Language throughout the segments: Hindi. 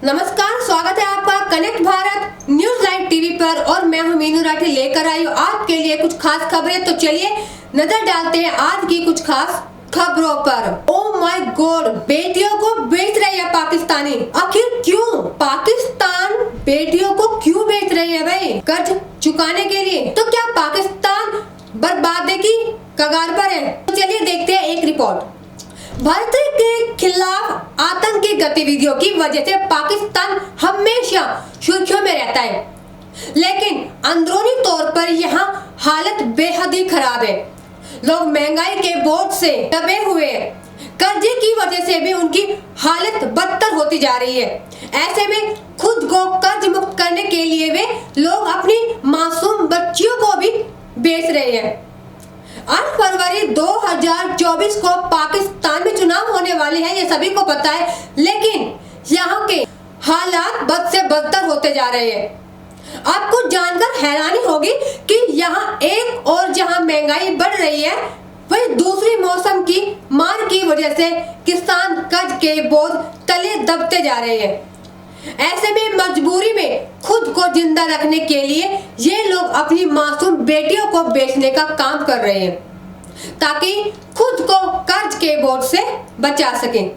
नमस्कार, स्वागत है आपका connect Bharat news live TV पर और मैं हूं मीनू राठी लेकर आई हूं आपके लिए कुछ खास खबरें। तो चलिए नजर डालते हैं आज की कुछ खास खबरों पर। ओह माय गॉड, बेटियों को बेच रहे हैं पाकिस्तानी। आखिर क्यों पाकिस्तान बेटियों को क्यों बेच रहे हैं भाई? कर्ज चुकाने के लिए? तो क्या पाकिस्तान बर्बादी की कगार पर है? तो चलिए देखते हैं एक रिपोर्ट। भारत के खिलाफ आतंकी गतिविधियों की वजह से पाकिस्तान हमेशा सुर्खियों में रहता है, लेकिन अंदरूनी तौर पर यहाँ हालत बेहद ही खराब है। लोग महंगाई के बोझ से दबे हुए हैं, कर्जे की वजह से भी उनकी हालत बदतर होती जा रही है। ऐसे में खुद को कर्ज मुक्त करने के लिए वे लोग अपनी मासूम बच्चियों को भी बेच रहे हैं। 8 फरवरी 2024 को पाकिस्तान में चुनाव होने वाले हैं, ये सभी को पता है, लेकिन यहाँ के हालात बद से बदतर होते जा रहे हैं। आपको जानकर हैरानी होगी कि यहाँ एक और जहाँ महंगाई बढ़ रही है, वही दूसरी मौसम की मार की वजह से किसान कर्ज के बोझ तले दबते जा रहे हैं। ऐसे में मजबूरी में खुद को जिंदा रखने के लिए ये लोग अपनी मासूम बेटियों को बेचने का काम कर रहे हैं, ताकि खुद को कर्ज के बोझ से बचा सकें।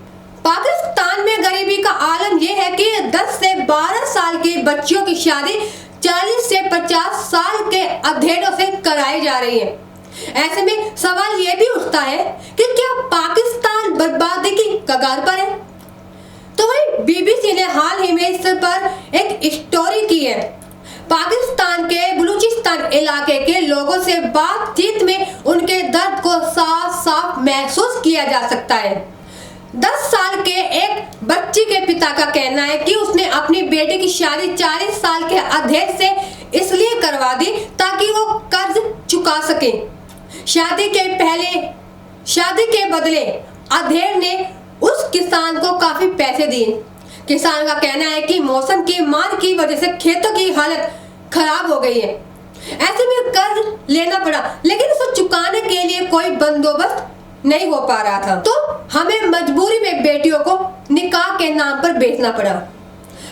पाकिस्तान में गरीबी का आलम यह है कि 10 से 12 साल की बच्चियों की शादी 40 से 50 साल के अधेड़ों से कराई जा रही है। ऐसे में सवाल ये भी उठता है कि क्या पाकिस्तान बर्बादी की कगार पर है? तो वही बीबीसी ने हाल ही में इस पर एक स्टोरी की है। पाकिस्तान के बलूचिस्तान इलाके के लोगों से बातचीत में उनके दर्द को साफ साफ महसूस किया जा सकता है। 10 साल के एक बच्ची के पिता का कहना है कि उसने अपनी बेटी की शादी 40 साल के अधेड़ से इसलिए करवा दी ताकि वो कर्ज चुका सके। शादी के बदले अधेड़ ने उस किसान को काफी पैसे दिए। किसान का कहना है कि मौसम की मार की वजह से खेतों की हालत खराब हो गई है। ऐसे में कर्ज लेना पड़ा, लेकिन उसे चुकाने के लिए कोई बंदोबस्त नहीं हो पा रहा था, तो हमें मजबूरी में बेटियों को निकाह के नाम पर बेचना पड़ा।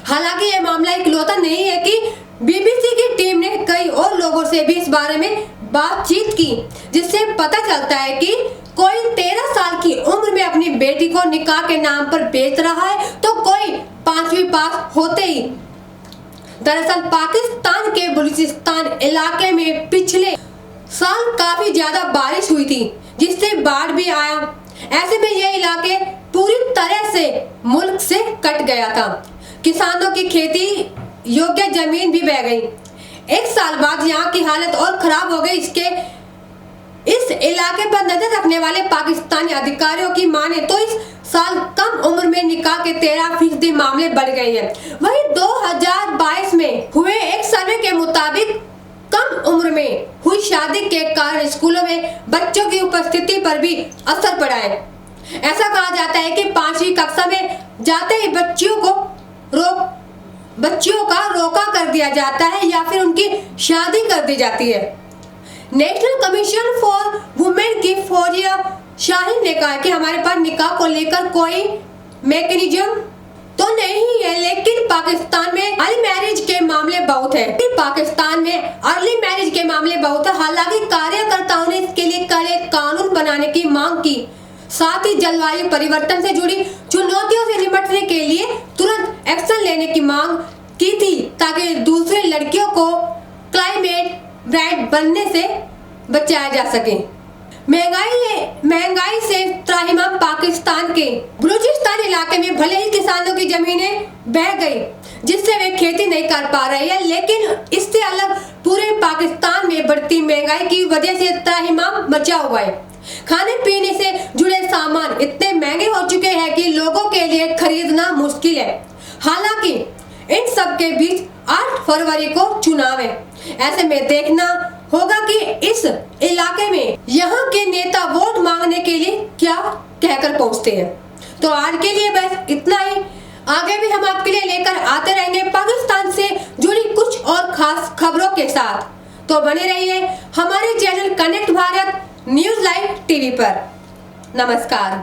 हालांकि यह मामला इकलौता नहीं है कि बीबीसी की टीम ने कई और लोगों से भी इस बारे में बातचीत की, जिससे पता चलता है कि कोई 13 साल की उम्र में अपनी बेटी को निकाह के नाम पर बेच रहा है, तो कोई 5वीं पास होते ही। दरअसल पाकिस्तान के बलूचिस्तान इलाके में पिछले साल काफी ज्यादा बारिश हुई थी, जिससे बाढ़ भी आया। ऐसे में यह इलाके पूरी तरह से मुल्क से कट गया था। किसानों की खेती योग्य जमीन भी बह गई। एक साल बाद यहाँ की हालत और खराब हो गई। इस इलाके पर नजर रखने वाले पाकिस्तानी अधिकारियों की माने तो इस साल कम उम्र में निकाह के 13% मामले बढ़ गए हैं। वहीं 2022 में हुए एक सर्वे के मुताबिक कम उम्र में हुई शादी के कारण स्कूलों में बच्चों की उपस्थिति पर भी असर पड़ा है। ऐसा कहा जाता है कि 5वीं कक्षा में जाते ही बच्चियों का रोका कर दिया जाता है या फिर उनकी शादी कर दी जाती है। नेशनल कमीशन फॉर वुमेन की फौजिया शाहीन ने कहा कि हमारे पास निकाह को लेकर कोई मैकेनिज्म तो नहीं है, लेकिन पाकिस्तान में अर्ली मैरिज के मामले बहुत है। हालांकि कार्यकर्ताओं ने इसके लिए कड़े कानून बनाने की मांग की, साथ ही जलवायु परिवर्तन से जुड़ी चुनौतियों से निपटने के लिए तुरंत एक्शन लेने की मांग की थी, ताकि दूसरे लड़कियों को क्लाइमेट ब्राइट बनने से बचाया जा सके। महंगाई से त्राहिमाम पाकिस्तान के बलूचिस्तान इलाके में भले ही किसानों की जमीनें बह गई, जिससे वे खेती नहीं कर पा रहे हैं, लेकिन इससे अलग पूरे पाकिस्तान में बढ़ती महंगाई की वजह से त्राहिमाम मचा हुआ है। खाने पीने से जुड़े सामान इतने महंगे हो चुके हैं कि लोगों के लिए खरीदना मुश्किल है। हालांकि इन सब के बीच 8 फरवरी को चुनाव है। ऐसे में देखना होगा कि इस इलाके में यहाँ के नेता वोट मांगने के लिए क्या कहकर पहुँचते हैं। तो आज के लिए बस इतना ही। आगे भी हम आपके लिए लेकर आते रहेंगे पाकिस्तान से जुड़ी कुछ और खास खबरों के साथ। तो बने रहिए हमारे channel connect Bharat news live TV पर। नमस्कार।